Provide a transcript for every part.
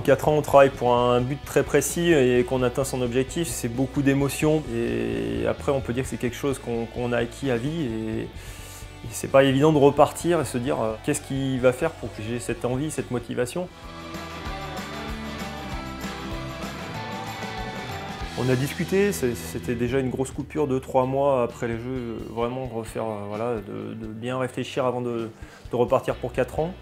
4 ans, on travaille pour un but très précis et qu'on atteint son objectif. C'est beaucoup d'émotions et après on peut dire que c'est quelque chose qu'on a acquis à vie et c'est pas évident de repartir et se dire qu'est-ce qui va faire pour que j'ai cette envie, cette motivation. On a discuté, c'était déjà une grosse coupure de 3 mois après les Jeux, vraiment refaire, voilà, de bien réfléchir avant de repartir pour 4 ans.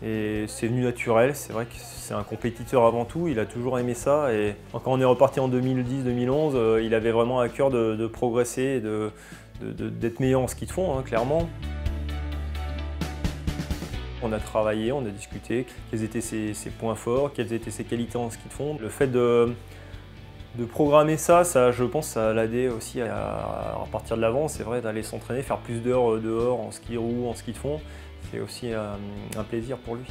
Et c'est venu naturel, c'est vrai que c'est un compétiteur avant tout, il a toujours aimé ça. Et quand on est reparti en 2010-2011, il avait vraiment à cœur de progresser, d'être meilleur en ski de fond, hein, clairement. On a travaillé, on a discuté, quels étaient ses points forts, quelles étaient ses qualités en ski de fond. Le fait de programmer ça, je pense, ça l'a aidé aussi à repartir de l'avant. C'est vrai, d'aller s'entraîner, faire plus d'heures dehors en ski roue, en ski de fond, c'est aussi un plaisir pour lui.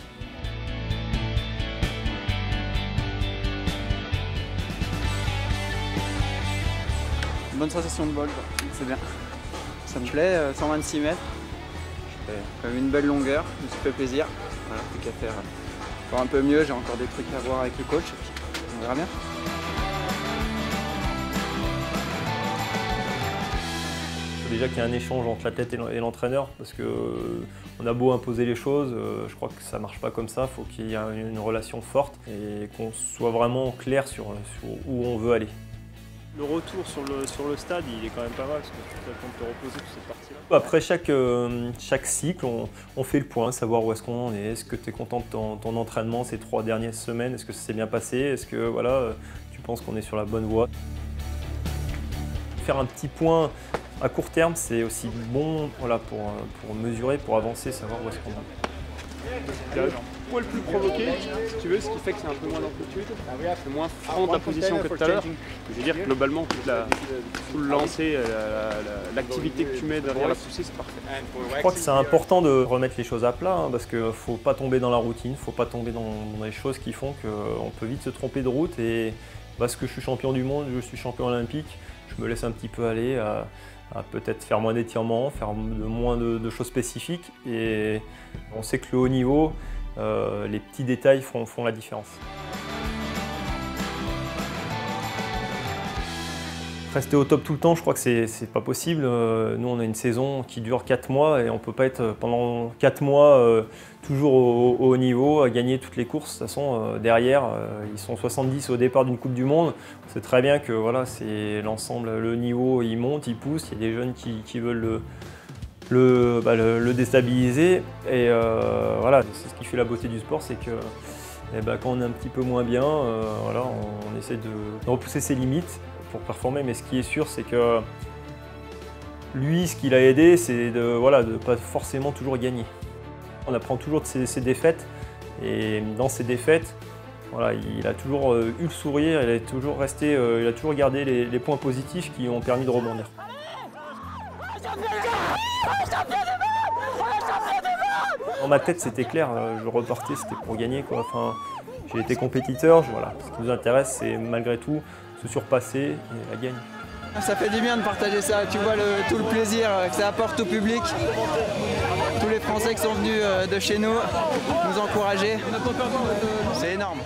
Une bonne sensation de vol, c'est bien. Ça me plaît, 126 mètres. Je fais quand même une belle longueur, je me suis fait plaisir. Voilà, plus qu'à faire encore un peu mieux, j'ai encore des trucs à voir avec le coach, et puis on verra bien. Déjà qu'il y a un échange entre l'athlète et l'entraîneur, parce qu'on a beau imposer les choses, je crois que ça ne marche pas comme ça, il faut qu'il y ait une relation forte et qu'on soit vraiment clair sur où on veut aller. Le retour sur le stade, il est quand même pas mal, parce que tu as le temps de te reposer toute cette partie-là. Après chaque cycle, on fait le point, savoir où est-ce qu'on en est, est-ce que tu es content de ton entraînement ces 3 dernières semaines, est-ce que ça s'est bien passé, est-ce que voilà, tu penses qu'on est sur la bonne voie. Faire un petit point à court terme, c'est aussi bon, voilà, pour mesurer, pour avancer, savoir où est-ce qu'on va. Le poil plus provoqué, si tu veux, ce qui fait que c'est un peu moins d'amplitude, c'est moins franc ta position que tout à l'heure. Je veux dire, globalement, tout le lancer, l'activité que tu mets derrière la poussée, c'est parfait. Je crois que c'est important de remettre les choses à plat, hein, parce qu'il ne faut pas tomber dans la routine, il ne faut pas tomber dans les choses qui font qu'on peut vite se tromper de route. Et parce que je suis champion du monde, je suis champion olympique, je me laisse un petit peu aller à peut-être faire moins d'étirements, faire moins de choses spécifiques. Et on sait que le haut niveau, les petits détails font la différence. Rester au top tout le temps, je crois que c'est pas possible. Nous, on a une saison qui dure 4 mois et on ne peut pas être pendant 4 mois toujours au haut niveau, à gagner toutes les courses. De toute façon, derrière, ils sont 70 au départ d'une Coupe du Monde. On sait très bien que voilà, c'est l'ensemble, le niveau, il monte, il pousse. Il y a des jeunes qui veulent le déstabiliser. Et voilà, c'est ce qui fait la beauté du sport, c'est que quand on est un petit peu moins bien, voilà, on essaie de repousser ses limites pour performer, mais ce qui est sûr, c'est que lui, ce qui l'a aidé, c'est de pas forcément toujours gagner. On apprend toujours de ses défaites, et dans ses défaites, voilà, il a toujours eu le sourire, il a toujours gardé les points positifs qui ont permis de rebondir. Dans ma tête, c'était clair, je repartais, c'était pour gagner, quoi. Enfin, j'ai été compétiteur, voilà. Ce qui nous intéresse, c'est malgré tout se surpasser et la gagne. Ça fait du bien de partager ça, tu vois tout le plaisir que ça apporte au public. Tous les Français qui sont venus de chez nous encourager, c'est énorme.